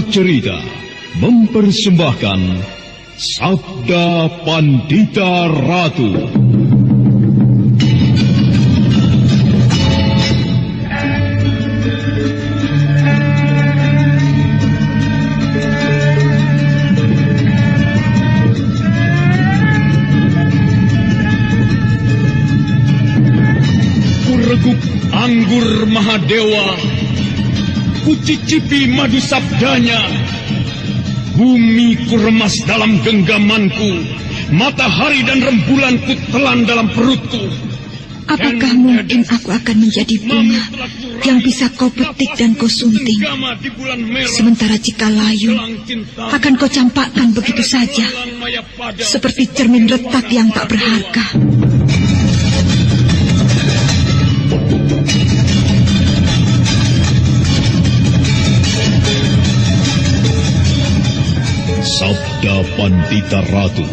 Cerita mempersembahkan Sabda Pandita Ratu. Kureguk anggur Mahadewa, kucicipi madu sabdanya. Bumi kuremas dalam genggamanku, matahari dan rembulan kutelan dalam perutku. Apakah mungkin aku akan menjadi bunga yang bisa kau petik dan kau sunting? Sementara jika layu, akan kau campakkan begitu saja, seperti cermin retak yang tak berharga. Sabda Pandita Ratu,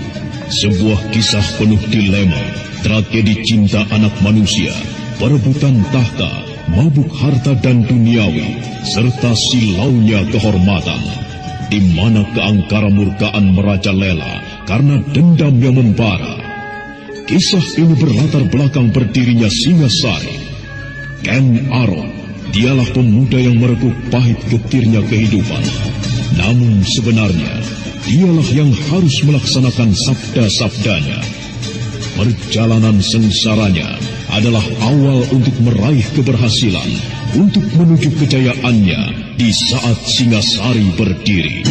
sebuah kisah penuh dilema, tragedi cinta anak manusia, perebutan tahta, mabuk harta dan duniawi, serta silaunya kehormatan, di mana keangkara murkaan merajalela karena dendam yang membara. Kisah ini berlatar belakang berdirinya Singasari. Ken Arok, dialah pemuda yang merekuk pahit getirnya kehidupan. Namun sebenarnya, dialah yang harus melaksanakan sabda-sabdanya. Perjalanan sengsaranya adalah awal untuk meraih keberhasilan, untuk menuju kejayaannya di saat Singasari berdiri.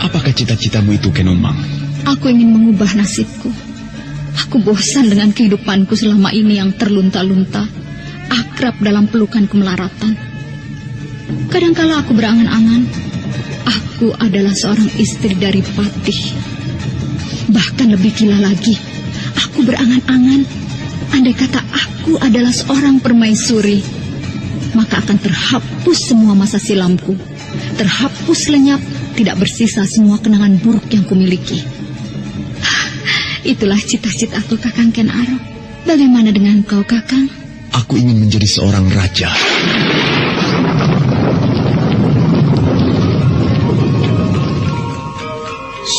Apakah cita-citamu itu, Kenomang? Aku ingin mengubah nasibku. Aku bosan dengan kehidupanku selama ini yang terlunta-lunta, akrab dalam pelukan kemelaratan. Kadangkala aku berangan-angan, aku adalah seorang istri dari Patih. Bahkan lebih gila lagi, aku berangan-angan, andai kata aku adalah seorang permaisuri, maka akan terhapus semua masa silamku, terhapus lenyap, tidak bersisa semua kenangan buruk yang kumiliki. Itulah cita-citaku, Kakang Ken Arok. Bagaimana dengan kau, Kakang? Aku ingin menjadi seorang raja.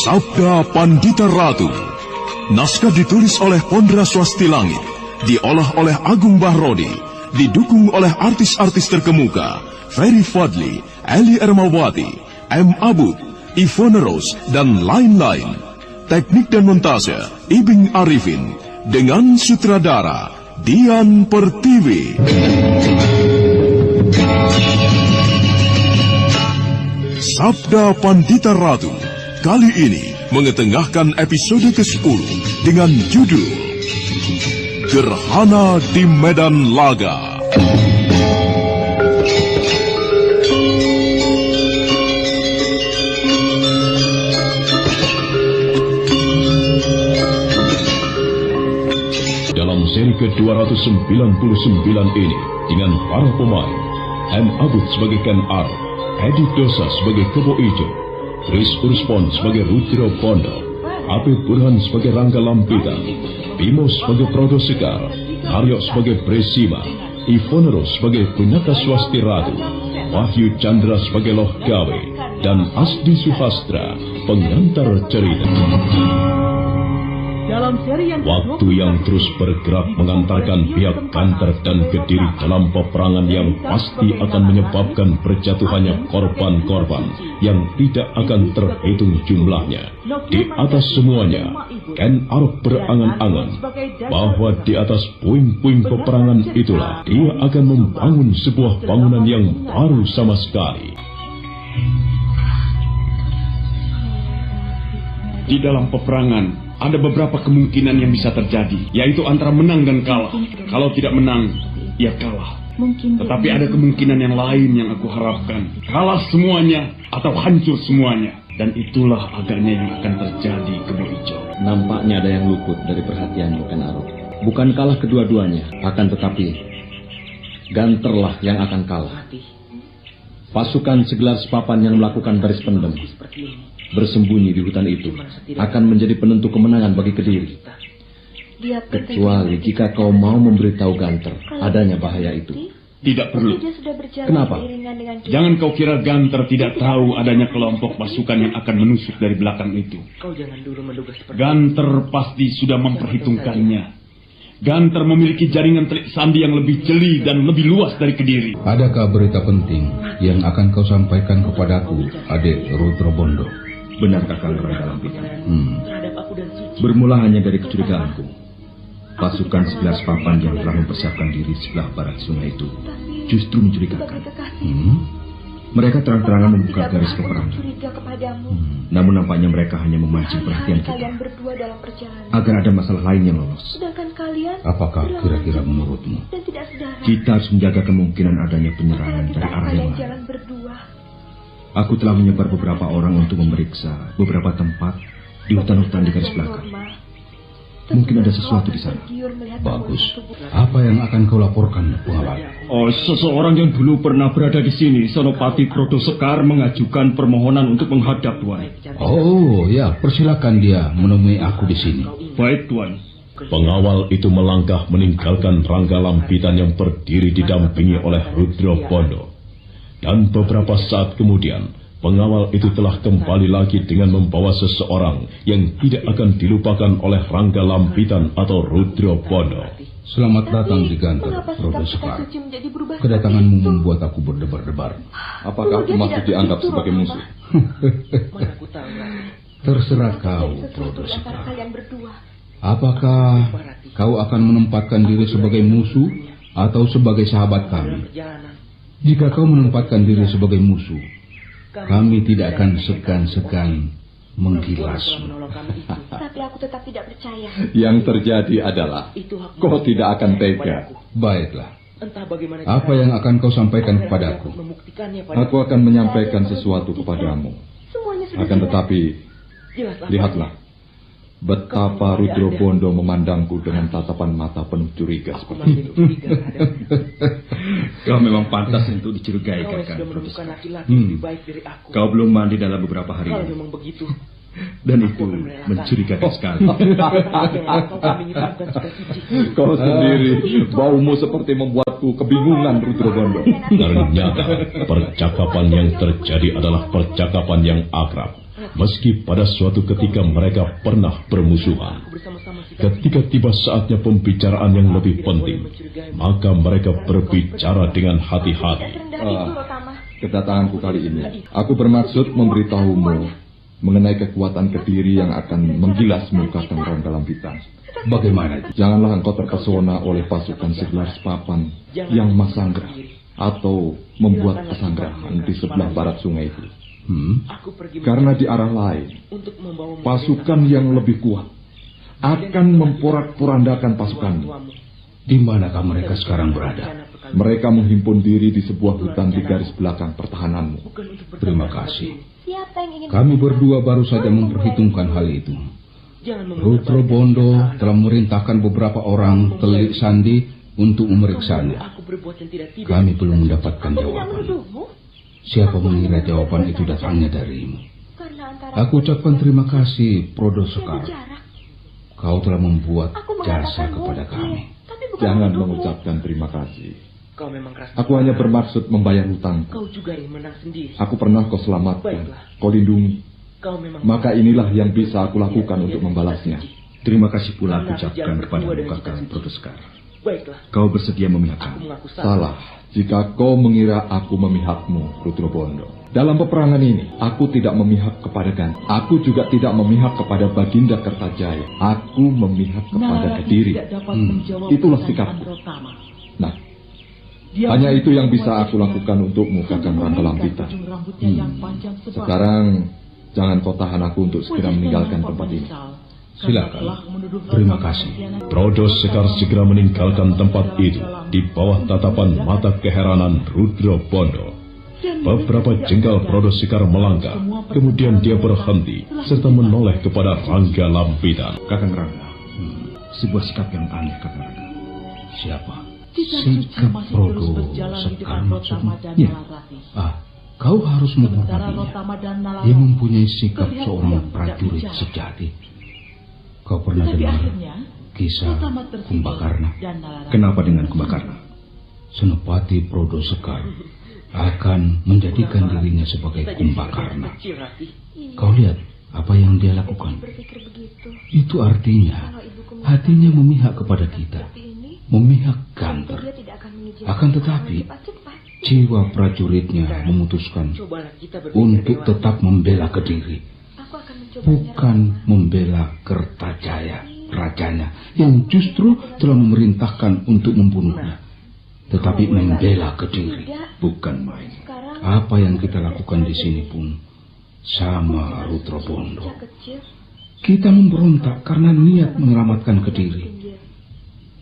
Sabda Pandita Ratu. Naskah ditulis oleh Pondra Swasti Langit, diolah oleh Agung Bahrodi, didukung oleh artis-artis terkemuka Ferry Fadli, Eli Ermawati, M. Abud, Ivone Rose, dan lain-lain. Teknik dan montase Ibing Arifin, dengan sutradara Dian Pertiwi. Sabda Pandita Ratu kali ini mengetengahkan episode ke-10 dengan judul Gerhana di Medan Laga. Dalam seri ke-299 ini, dengan para pemain M. Abud sebagai Ken Arok, Edi Dosa sebagai Kebo Ijo, Chris Urspon sebagai Rudra Pondo, Ape Burhan sebagai Rangga Lampitan, Bimo sebagai Prodo Sekar, Aryo sebagai Bresima, Ivone Rose sebagai Punaka Swasti Ratu, Wahyu Chandra sebagai Loh Gawe, dan Asdi Suhastra, pengantar cerita. Waktu yang terus bergerak mengantarkan pihak Ganter dan Kediri dalam peperangan yang pasti akan menyebabkan berjatuhannya korban-korban yang tidak akan terhitung jumlahnya. Di atas semuanya, Ken Arok berangan-angan bahwa di atas puing-puing peperangan itulah dia akan membangun sebuah bangunan yang baru sama sekali. Di dalam peperangan, ada beberapa kemungkinan yang bisa terjadi, yaitu antara menang dan kalah. Kalau tidak menang, ya kalah. Tetapi ada kemungkinan yang lain yang aku harapkan. Kalah semuanya atau hancur semuanya. Dan itulah agaknya yang akan terjadi, Kebo Ijo. Nampaknya ada yang luput dari perhatianmu, Ken Arok. Bukan kalah kedua-duanya, akan tetapi Ganterlah yang akan kalah. Pasukan segelar sepapan yang melakukan baris pendem bersembunyi di hutan itu akan menjadi penentu kemenangan bagi Kediri. Kecuali jika kau mau memberitahu Ganter adanya bahaya itu. Tidak perlu. Kenapa? Jangan kau kira Ganter tidak tahu adanya kelompok pasukan yang akan menusuk dari belakang itu. Ganter pasti sudah memperhitungkannya. Ganter memiliki jaringan telik sandi yang lebih jeli dan lebih luas dari Kediri. Adakah berita penting yang akan kau sampaikan kepadaku, adik Rudra Bondo? Benar Kakang Ranggalampita. Bermula hanya dari kecurigaanku. Pasukan 11 papan yang telah mempersiapkan diri sebelah barat sungai itu justru mencurigakan. Mereka terang-terangan membuka garis peperangan. Namun nampaknya mereka hanya memancing perhatian kita agar ada masalah lain yang lolos. Apakah kira-kira menurutmu? Kita harus menjaga kemungkinan adanya penyerangan dari arah yang lain. Aku telah menyebar beberapa orang untuk memeriksa beberapa tempat di hutan-hutan di garis belakang. Mungkin ada sesuatu di sana. Bagus. Apa yang akan kau laporkan, pengawal? Oh, seseorang yang dulu pernah berada di sini, Senopati Prodo Sekar, mengajukan permohonan untuk menghadap Tuan. Oh, ya, persilakan dia menemui aku di sini. Baik, Tuan. Pengawal itu melangkah meninggalkan Ranggalampita yang berdiri didampingi oleh Rudra Bondo. Dan beberapa saat kemudian, pengawal itu telah kembali lagi dengan membawa seseorang yang tidak akan dilupakan oleh Ranggalampita atau Rudra Bondo. Selamat datang di Ganter, Prodo Sekar. Kedatanganmu membuat aku berdebar-debar. Apakah aku masih dianggap sebagai musuh? Terserah kau, Prodo Sekar. Apakah kau akan menempatkan diri sebagai musuh atau sebagai sahabat kami? Jika kau menempatkan diri sebagai musuh, kami tidak akan segan-segan menggilasmu. Tapi aku tetap tidak percaya. Yang terjadi adalah kau tidak akan tega. Baiklah. Apa yang akan kau sampaikan kepadaku? Aku akan menyampaikan sesuatu kepadamu. Akan tetapi, lihatlah betapa Rudra Bondo memandangku dengan tatapan mata penuh curiga seperti itu. Kau memang pantas untuk dicurigai, Kakang. Kau belum mandi dalam beberapa hari ini. Dan itu mencurigakan sekali. Kau sendiri, baumu seperti membuatku kebingungan, Rudra Bondo. Ternyata percakapan yang terjadi adalah percakapan yang akrab. Meski pada suatu ketika mereka pernah bermusuhan. Ketika tiba saatnya pembicaraan yang lebih penting, maka mereka berbicara dengan hati-hati. Kedatanganku kali ini, aku bermaksud memberitahumu mengenai kekuatan Kediri yang akan menggilasmu, Kakang Ranggalampita. Bagaimana? Janganlah engkau terpesona oleh pasukan 11 papan yang masanggrah atau membuat pesanggrahan di sebelah barat sungai itu. Karena di arah lain, pasukan yang lebih kuat akan memporak-porandakan pasukanmu. Di manakah mereka sekarang berada? Mereka menghimpun diri di sebuah hutan di garis belakang pertahananmu. Terima kasih. Kami berdua baru saja memperhitungkan hal itu. Rudra Bondo telah memerintahkan beberapa orang telik sandi untuk memeriksanya. Kami belum mendapatkan jawaban. Siapa mengira jawaban itu datangnya darimu? Aku ucapkan terima kasih, Prodo Sekar. Kau telah membuat jasa kepada kami. Jangan mengucapkan terima kasih. Aku hanya bermaksud membayar hutang. Aku pernah kau selamatkan, kau lindungi. Maka inilah yang bisa aku lakukan untuk membalasnya. Terima kasih pula aku ucapkan kepadamu, Kakang Prodo Sekar. Kau bersedia memihak kami. Salah jika kau mengira aku memihakmu, Rudra Bondo. Dalam peperangan ini, aku tidak memihak kepada Ganter. Aku juga tidak memihak kepada Baginda Kertajaya. Aku memihak kepada Kediri. Itulah sikapku. Nah, hanya itu yang bisa aku lakukan untukmu, Kakang Ranggalampita. Sekarang, jangan kau tahan aku untuk segera meninggalkan tempat ini. Silakan. Terima kasih. Prodo Sekar segera meninggalkan tempat itu di bawah tatapan mata keheranan Rudra Bondo. Beberapa jengkal Prodo Sekar melangkah, kemudian dia berhenti serta menoleh kepada Ranggalampita. Kakang Rangga, sebuah sikap yang aneh, Kakang Rangga. Siapa? Sikap Prodo Sekar maksudmu? Ya. Kau harus menghormatinya. Dia mempunyai sikap seorang prajurit sejati. Kau pernah dengar kisah Kumbakarna? Kenapa dengan Kumbakarna? Senopati Prodo Sekar akan menjadikan dirinya sebagai Kumbakarna. Kau lihat apa yang dia lakukan. Itu artinya hatinya memihak kepada kita, memihak Ganter. Akan tetapi jiwa prajuritnya memutuskan untuk tetap membela Kediri, bukan membela Kertajaya, rajanya yang justru telah memerintahkan untuk membunuhnya, tetapi membela Kediri. Bukan main. Apa yang kita lakukan di sini pun sama, Rudra Bondo. Kita memberontak karena niat menyelamatkan Kediri.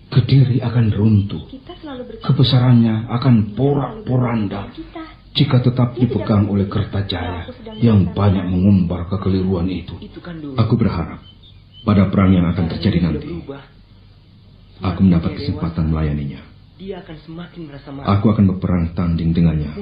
Kediri akan runtuh. Kebesarannya akan porak-poranda jika tetap dipegang oleh Kertajaya yang banyak mengumbar kekeliruan itu. Aku berharap pada perang yang akan terjadi nanti, aku mendapat kesempatan melayaninya. Aku akan berperang tanding dengannya,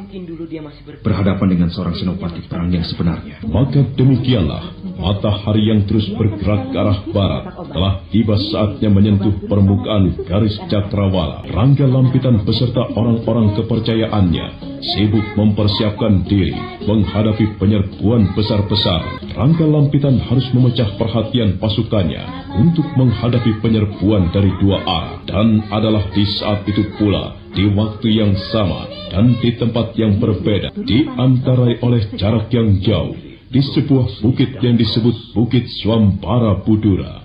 berhadapan dengan seorang senopati perang yang sebenarnya. Maka demikianlah, matahari yang terus bergerak ke arah barat telah tiba saatnya menyentuh permukaan garis cakrawala. Rangga Lampitan beserta orang-orang kepercayaannya sibuk mempersiapkan diri menghadapi penyerbuan besar-besaran. Rangga Lampitan harus memecah perhatian pasukannya untuk menghadapi penyerbuan dari dua arah, dan adalah di saat itu pula, di waktu yang sama dan di tempat yang berbeda, diantarai oleh jarak yang jauh, di sebuah bukit yang disebut Bukit Swambara Budura,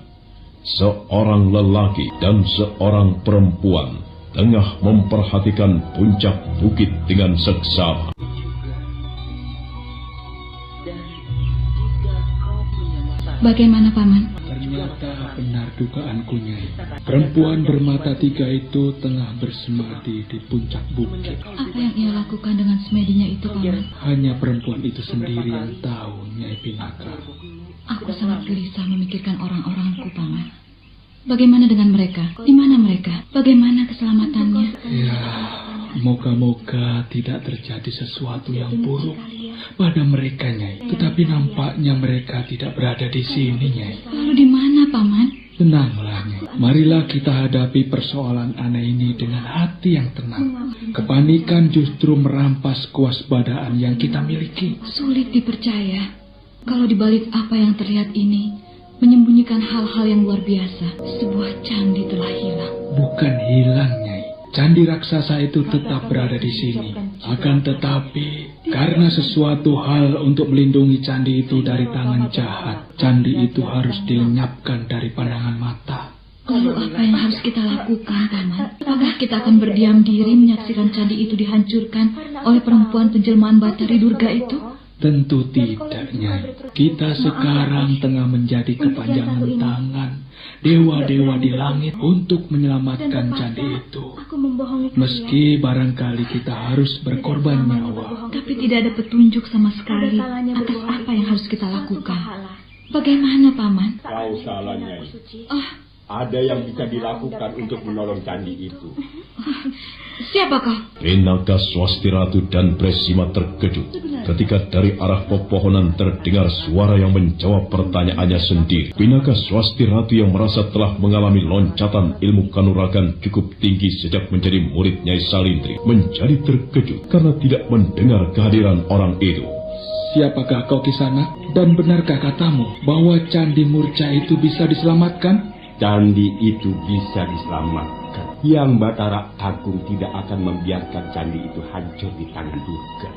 seorang lelaki dan seorang perempuan tengah memperhatikan puncak bukit dengan seksama. Bagaimana, Paman? Ternyata benar dugaanku, Nyai. Perempuan bermata tiga itu tengah bersemadi di puncak bukit. Apa yang ia lakukan dengan semedinya itu, Paman? Hanya perempuan itu sendiri yang tahu, Nyai Pinaka. Aku sangat gelisah memikirkan orang-orangku, Paman. Bagaimana dengan mereka? Di mana mereka? Bagaimana keselamatannya? Ya, moga-moga tidak terjadi sesuatu yang buruk pada mereka, Nyai. Tetapi nampaknya mereka tidak berada di sini, Nyai. Lalu di mana, Paman? Tenanglah, Nyai. Marilah kita hadapi persoalan aneh ini dengan hati yang tenang. Kepanikan justru merampas kewaspadaan yang kita miliki. Sulit dipercaya kalau dibalik apa yang terlihat ini menyembunyikan hal-hal yang luar biasa. Sebuah candi telah hilang. Bukan hilang, Nyai. Candi raksasa itu tetap berada di sini. Akan tetapi, karena sesuatu hal untuk melindungi candi itu dari tangan jahat, candi itu harus dilenyapkan dari pandangan mata. Lalu apa yang harus kita lakukan, Paman? Apakah kita akan berdiam diri menyaksikan candi itu dihancurkan oleh perempuan penjelmaan Batari Durga itu? Tentu tidak, Nyai. Kita sekarang tengah menjadi kepanjangan tangan dewa-dewa di langit untuk menyelamatkan candi itu. Meski barangkali kita harus berkorban nyawa. Tapi tidak ada petunjuk sama sekali atas apa yang harus kita lakukan. Bagaimana, Paman? Kau salah, Nyai. Ada yang bisa dilakukan untuk menolong candi itu. Siapakah? Pinaka Swasti Ratu dan Bresima terkejut ketika dari arah pepohonan terdengar suara yang menjawab pertanyaannya sendiri. Pinaka Swasti Ratu yang merasa telah mengalami loncatan ilmu kanuragan cukup tinggi sejak menjadi murid Nyai Salintri menjadi terkejut karena tidak mendengar kehadiran orang itu. Siapakah kau, Kisana? Dan benarkah katamu bahwa Candi Murca itu bisa diselamatkan? Candi itu bisa diselamatkan. Yang Batara Agung tidak akan membiarkan candi itu hancur di tangan Durga.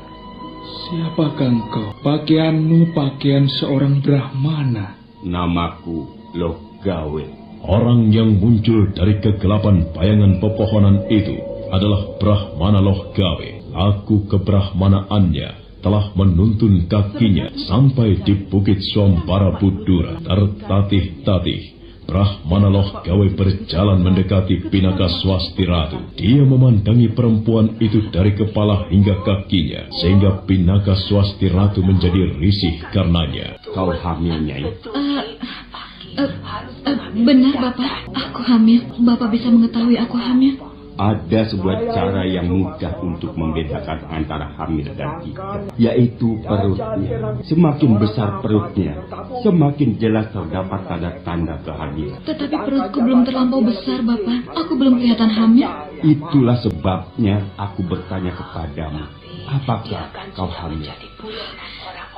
Siapakah engkau? Pakaianmu pakaian seorang Brahmana. Namaku Logawe. Orang yang muncul dari kegelapan bayangan pepohonan itu adalah Brahmana Logawe. Laku kebrahmanaannya telah menuntun kakinya sampai di Bukit Swambara Budura. Tertatih-tatih Brahmana Logawe berjalan mendekati Pinaka Swasti Ratu. Dia memandangi perempuan itu dari kepala hingga kakinya, sehingga Pinaka Swasti Ratu menjadi risih karenanya. Kau hamil, Nyai? Benar, Bapak. Aku hamil. Bapak bisa mengetahui aku hamil? Ada sebuah cara yang mudah untuk membedakan antara hamil dan tidak, yaitu perutnya. Semakin besar perutnya, semakin jelas terdapat tanda-tanda kehamilan. Tetapi perutku belum terlampau besar, Bapak. Aku belum kelihatan hamil. Itulah sebabnya aku bertanya kepadamu, apakah kau hamil?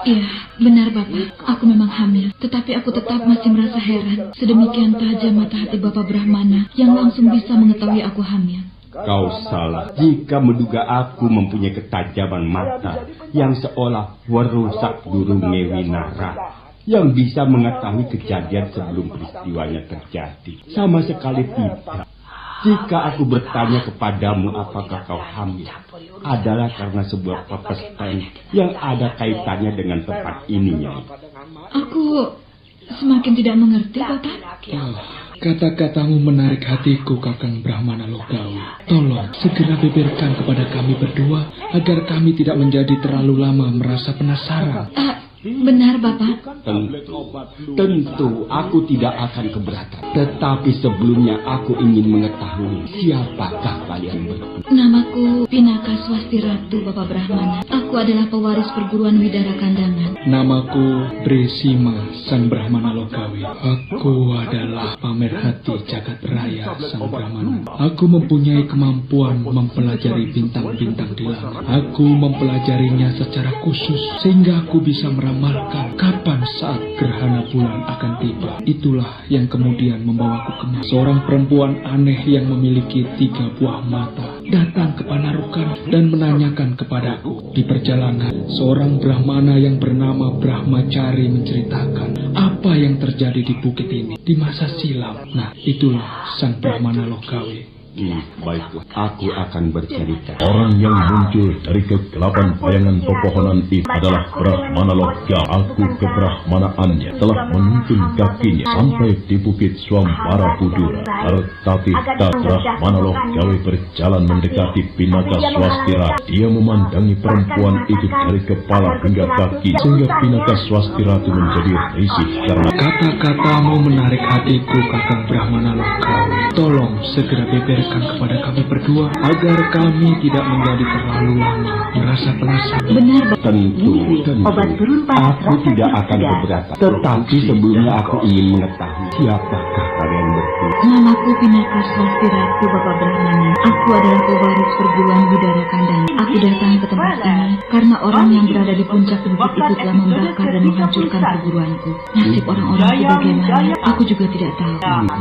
Iya, benar Bapak. Aku memang hamil. Tetapi aku tetap masih merasa heran. Sedemikian tajam mata hati Bapak Brahmana yang langsung bisa mengetahui aku hamil. Kau salah jika menduga aku mempunyai ketajaman mata yang seolah merusak burung Newinara, yang bisa mengetahui kejadian sebelum peristiwanya terjadi. Sama sekali tidak. Jika aku bertanya kepadamu apakah kau hamil, adalah karena sebuah pepestan yang ada kaitannya dengan tempat ini, Nyai. Aku semakin tidak mengerti, Bapak. Kata-katamu menarik hatiku, Kakang Brahmana Logawi. Tolong segera beberkan kepada kami berdua agar kami tidak menjadi terlalu lama merasa penasaran. Benar, Bapak. Tentu aku tidak akan keberatan. Tetapi sebelumnya aku ingin mengetahui siapakah kalian berdua. Namaku Pinaka Swasti Ratu, Bapak Brahmana. Aku adalah pewaris perguruan Widara Kandangan. Namaku Bresima Sang Brahmana Logawi. Aku adalah Pamerhati Jagat Raya Sang Brahmana. Aku mempunyai kemampuan mempelajari bintang-bintang di langit. Aku mempelajarinya secara khusus sehingga aku bisa meramalkan kapan saat gerhana bulan akan tiba. Itulah yang kemudian membawaku kemari. Seorang perempuan aneh yang memiliki 3 buah mata datang ke Panarukan dan menanyakan kepadaku. Di perjalanan, seorang Brahmana yang bernama Brahmacari menceritakan apa yang terjadi di bukit ini di masa silam. Nah, itulah Sang Brahmana Logawi. Baiklah, aku akan bercerita. Orang yang muncul dari kegelapan bayangan pepohonan itu adalah Brahmana Logawi. Aku kebrahmanaannya telah menuntun kakinya sampai di bukit Swambara Budura. Tetapi Brahmana Logawi berjalan mendekati Pinaka Swasti Ratu. Dia memandangi perempuan itu dari kepala hingga kaki, sehingga Pinaka Swasti Ratu menjadi risih karena kata-katamu menarik hatiku, Kakang Brahmana Logawi. Tolong segera beberkan kepada kami berdua agar kami tidak menjadi terlalu lama merasa penasaran. Benar, Tentu. Aku tidak akan keberatan. Tetapi sebelumnya aku ingin mengetahui siapakah kalian berdua. Namaku Pinaka Swasti Ratu, Bapak Brahmana. Aku adalah pewaris perguruan Widara Kandangan. Aku datang ke tempat ini karena orang yang berada di puncak bukit itu telah membakar dan menghancurkan perguruanku. Nasib orang-orang itu bagaimana? Aku juga tidak tahu.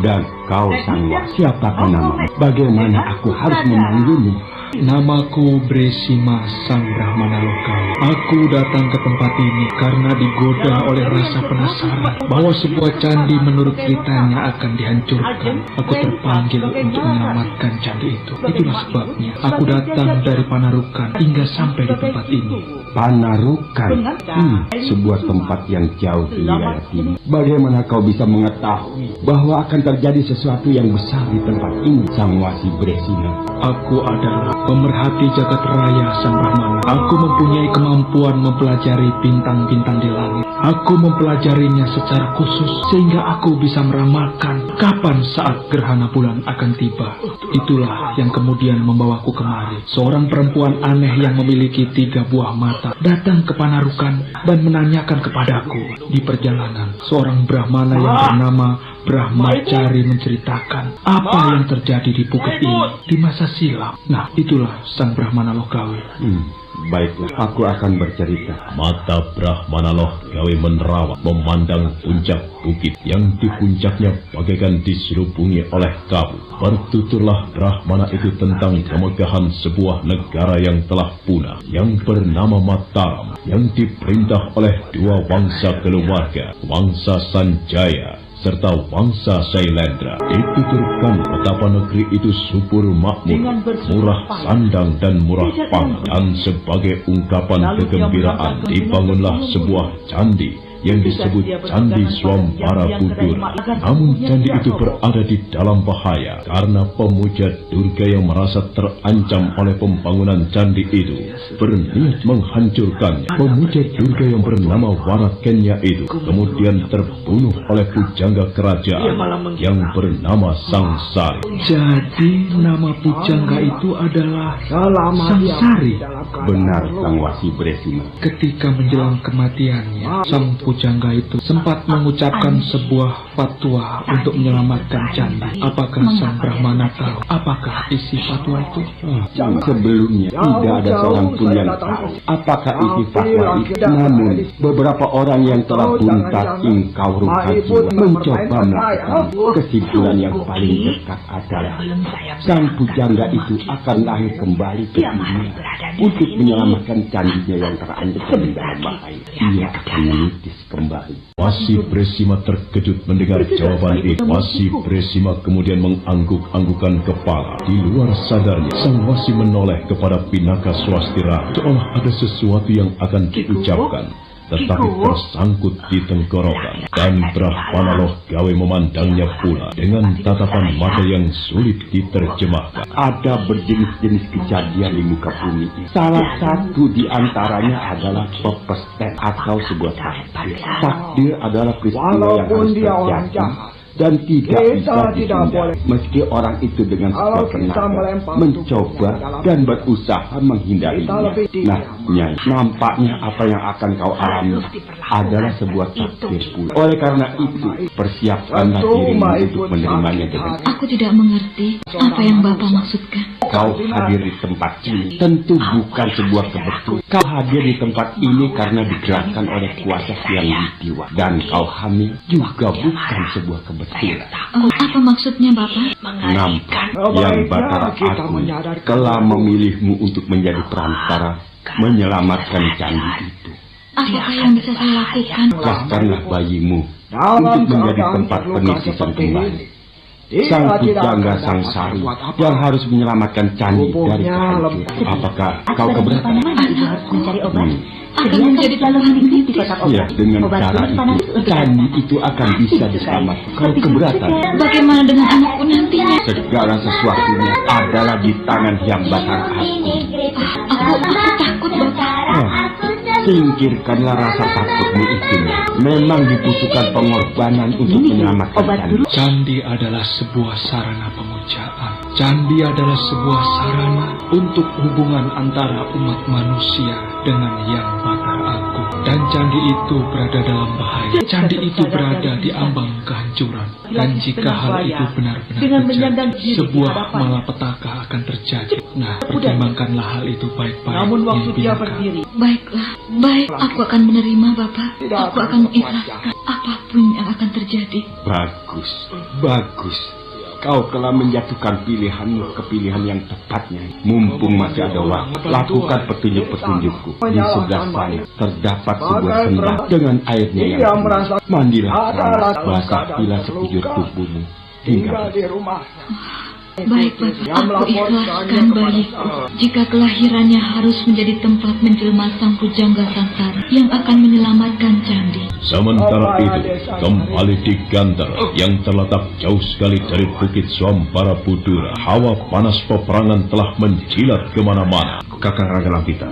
Dan kau, Sangwa, siapakah namamu? Bagaimana aku harus memanggilmu? Namaku Bresima Sang Brahmana Logawi. Aku datang ke tempat ini karena digoda oleh rasa penasaran bahwa sebuah candi menurut ceritanya akan dihancurkan. Aku terpanggil untuk menyelamatkan candi itu. Itulah sebabnya aku datang dari Panarukan hingga sampai di tempat ini. Panarukan? Sebuah tempat yang jauh di wilayah timur. Bagaimana kau bisa mengetahui bahwa akan terjadi sesuatu yang besar di tempat ini, Sang Wasi Bresima? Aku adalah pemerhati jagat raya Sang Brahmana. Aku mempunyai kemampuan mempelajari bintang-bintang di langit. Aku mempelajarinya secara khusus sehingga aku bisa meramalkan kapan saat gerhana bulan akan tiba. Itulah yang kemudian membawaku kemari. Seorang perempuan aneh yang memiliki 3 buah mata datang ke Panarukan dan menanyakan kepadaku. Di perjalanan, seorang Brahmana yang bernama Brahmacari menceritakan apa yang terjadi di bukit ini di masa silam. Nah, itulah Sang Brahmana Logawi. Baiklah, aku akan bercerita. mata Brahmana Logawi menerawang memandang puncak bukit yang di puncaknya bagaikan diserubungi oleh kabut. Bertuturlah Brahmana itu tentang kemegahan sebuah negara yang telah punah, yang bernama Mataram, yang diperintah oleh 2 wangsa keluarga, wangsa Sanjaya serta wangsa Sailendra. Dituturkan betapa negeri itu subur makmur, murah sandang dan murah pangan. Dan sebagai ungkapan kegembiraan dibangunlah sebuah candi yang disebut Candi Swambara Budura. Namun candi itu berada di dalam bahaya karena pemuja Durga yang merasa terancam oleh pembangunan candi itu berniat menghancurkannya. Pemuja Durga yang bernama Warakenya itu kemudian terbunuh oleh pujangga kerajaan yang bernama Sangsari. Jadi nama pujangga itu adalah Sangsari. Benar, Sang Wasi Bresima. Ketika menjelang kematiannya, sang pujangga itu sempat mengucapkan sebuah fatwa untuk menyelamatkan candi. Apakah Sang Brahmana tahu apakah isi fatwa itu? Sebelumnya tidak ada seorang pun yang tahu apakah isi fatwa itu. Namun beberapa orang yang telah buntas ingkau ruha jiwa mencoba melakukan. Kesimpulan yang paling dekat adalah sang pujangga itu akan lahir kembali ke dunia untuk menyelamatkan candinya yang terancam dalam bahaya. Ia akan menitis kembali. Wasi Bresima terkejut mendengar jawaban itu. Wasi Bresima kemudian mengangguk-anggukan kepala. Di luar sadarnya, sang Wasi menoleh kepada Pinaka Swastira seolah ada sesuatu yang akan diucapkan, tetapi tersangkut di tenggorokan. Dan Brahmana Loh Gawe memandangnya pula dengan tatapan mata yang sulit diterjemahkan. Ada berjenis-jenis kejadian di muka bumi. Salah satu di antaranya adalah pepestet atau sebuah takdir. Takdir adalah peristiwa yang harus terjadi dan tidak bisa ditunda, meski orang itu dengan sekuat tenaga mencoba dan berusaha menghindarinya. Nah, Nyai, nampaknya apa yang akan kau alami adalah sebuah takdir pula. Oleh karena itu, persiapkanlah dirimu untuk menerimanya dengan. Aku tidak mengerti apa yang Bapak maksudkan. Kau hadir di tempat ini tentu bukan sebuah kebetulan. Kau hadir di tempat ini karena digerakkan oleh kuasa Hyang Widiwa, dan kau hamil juga bukan sebuah kebetulan. Apa maksudnya Bapak? Nampak yang Batara Agung telah memilihmu untuk menjadi perantara menyelamatkan candi itu. Apakah yang bisa saya lakukan? Lepaskanlah bayimu untuk menjadi tempat penitisan kembali. Sang pujangga Sangsari yang harus menyelamatkan candi dari kehancuran. Apakah kau keberatan? Akan menjadi tempat kritis. Ya, dengan cara itu candi itu akan bisa diselamatkan. Kau keberatan? Bagaimana dengan anakku nantinya? Segala sesuatunya adalah di tangan Hyang Batara Agung. Aku takut, Bapak. Singkirkanlah rasa takutmu itu. Memang dibutuhkan pengorbanan untuk menyelamatkan candi. Candi adalah sebuah sarana pemujaan. Candi adalah sebuah sarana untuk hubungan antara umat manusia dengan Hyang Batara Agung. Dan candi itu berada dalam bahaya. Candi itu berada di ambang kehancuran. Dan jika hal itu benar-benar terjadi, sebuah malapetaka akan terjadi. Nah, pertimbangkanlah hal itu baik-baik. Namun waktu dia berdiri. Baiklah, baik. Aku akan menerima, Bapak. Aku akan mengikhlaskan apapun yang akan terjadi. Bagus, bagus. Kau telah menjatuhkan pilihanmu ke pilihan yang tepatnya. Mumpung masih ada waktu, lakukan petunjuk-petunjukku. Di sebelah sana terdapat sebuah sendang dengan airnya yang penuh. Mandilah panas, basahilah sekujur tubuhmu hingga di rumah. Baik, Bapak, aku ikhlaskan bayiku. Jika kelahirannya harus menjadi tempat menjelma sang pujangga Sangsara yang akan menyelamatkan candi. Sementara itu, kembali di Gantar yang terletak jauh sekali dari Bukit Swambara Budura, hawa panas peperangan telah menjilat kemana-mana. Kakang Raga Lampita,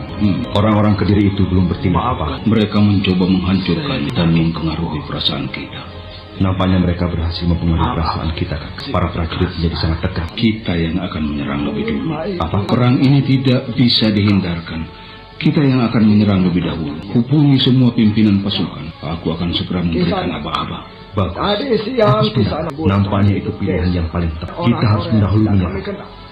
orang-orang Kediri itu belum bertindak apa. Mereka mencoba menghancurkan dan mempengaruhi perasaan kita. Nampaknya mereka berhasil mempengaruhi perasaan kita, Kak. Para prajurit menjadi sangat tegang. Kita yang akan menyerang lebih dulu. Apa? Perang ini tidak bisa dihindarkan. Kita yang akan menyerang lebih dahulu. Hubungi semua pimpinan pasukan. Aku akan segera memberikan aba-aba. Bagus. Nampaknya itu pilihan yang paling tepat. Kita harus mendahulunya.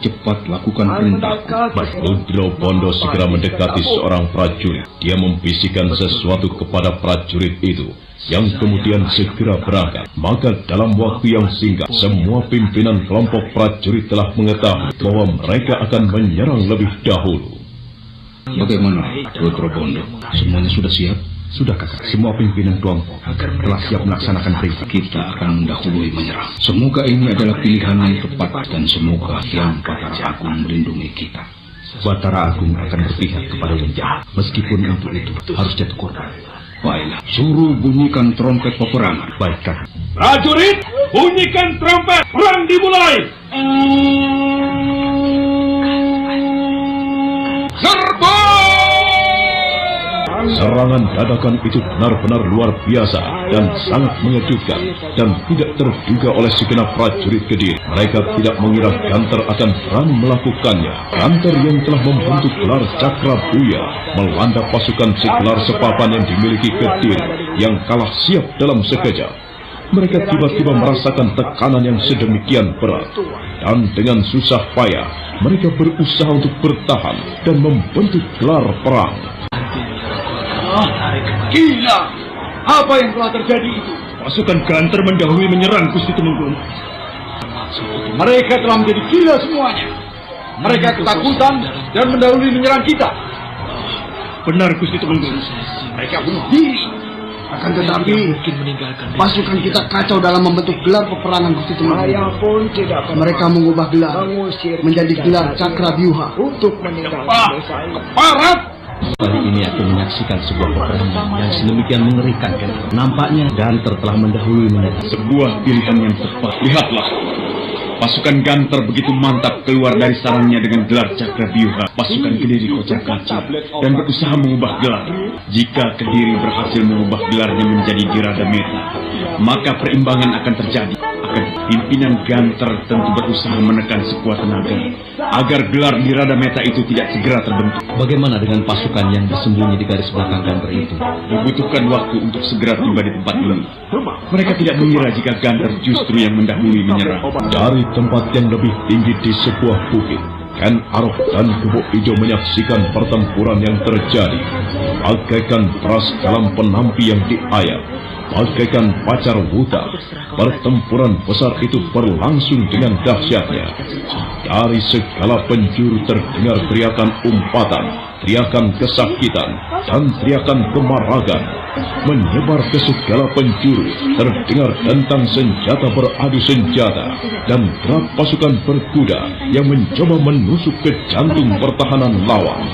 Cepat lakukan perintahku. Baik, Rudro Bondo segera mendekati seorang prajurit. Dia membisikkan sesuatu kepada prajurit itu, yang kemudian segera berangkat. Maka dalam waktu yang singkat, semua pimpinan kelompok prajurit telah mengetahui bahwa mereka akan menyerang lebih dahulu. Bagaimana, Rudro Bondo? Semuanya sudah siap? Sudah, Kakak. Semua pimpinan kelompok telah siap melaksanakan perintah. Kita akan mendahului menyerang. Semoga ini adalah pilihan yang tepat dan semoga Hyang Batara Agung melindungi kita. Batara Agung akan berpihak kepada yang jahat, meskipun untuk itu harus jatuh korban. Baiklah, suruh bunyikan trompet peperangan. Baik, Kakak. Prajurit, bunyikan trompet, perang dimulai. Serbu! Serangan dadakan itu benar-benar luar biasa dan sangat mengejutkan dan tidak terduga oleh segenap prajurit Kediri. Mereka tidak mengira Gantar akan berani melakukannya. Gantar yang telah membentuk gelar Cakra Buya melanda pasukan segelar sepapan yang dimiliki Kediri yang kalah siap dalam sekejap. Mereka tiba-tiba merasakan tekanan yang sedemikian berat, dan dengan susah payah mereka berusaha untuk bertahan dan membentuk gelar perang. Gila! Apa yang telah terjadi itu? Pasukan Ganter mendahului menyerang Gusti Tumenggung. Mereka telah menjadi gila semuanya. Mereka ketakutan dan mendahului menyerang kita. Benar, Gusti Tumenggung. Mereka bunuh diri. Akan tetapi, pasukan kita kacau dalam membentuk gelar peperangan Gusti Tumenggung. Mereka mengubah gelar menjadi gelar Cakrabyuha untuk meninggalkan desa ini. Keparat! Kali ini aku menyaksikan sebuah peperangan yang sedemikian mengerikan. Nampaknya Ganter telah mendahului menyerang. Sebuah pilihan yang tepat. Lihatlah, pasukan Ganter begitu mantap keluar dari sarangnya dengan gelar Cakrabyuha. Pasukan Kediri kocar-kacir dan berusaha mengubah gelar. Jika Kediri berhasil mengubah gelarnya menjadi Giradameta, maka perimbangan akan terjadi. Pimpinan Ganter tentu berusaha menekan sekuat tenaga agar gelar Giradameta itu tidak segera terbentuk. Bagaimana dengan pasukan yang bersembunyi di garis belakang Ganter itu? Dibutuhkan waktu untuk segera tiba di tempat ini. Mereka tidak mengira jika Ganter justru yang mendahului menyerang. Dari tempat yang lebih tinggi di sebuah bukit, Ken Arok dan Kebo Ijo menyaksikan pertempuran yang terjadi. Bagaikan beras dalam penampi yang diayak, bagaikan pacar wuta, pertempuran besar itu berlangsung dengan dahsyatnya. Dari segala penjuru terdengar teriakan umpatan, teriakan kesakitan, dan teriakan kemaragan. Menyebar ke segala penjuru, terdengar tentang senjata beradu senjata, dan derap pasukan berkuda yang mencoba menusuk ke jantung pertahanan lawan.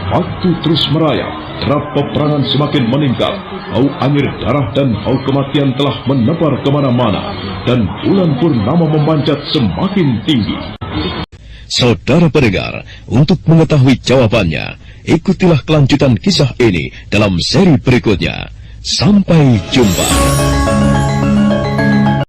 Waktu terus merayap, derap peperangan semakin meningkat, bau anyir darah dan bau kematian telah menebar kemana-mana, dan bulan purnama memanjat semakin tinggi. Saudara pendengar, untuk mengetahui jawabannya, ikutilah kelanjutan kisah ini dalam seri berikutnya. Sampai jumpa.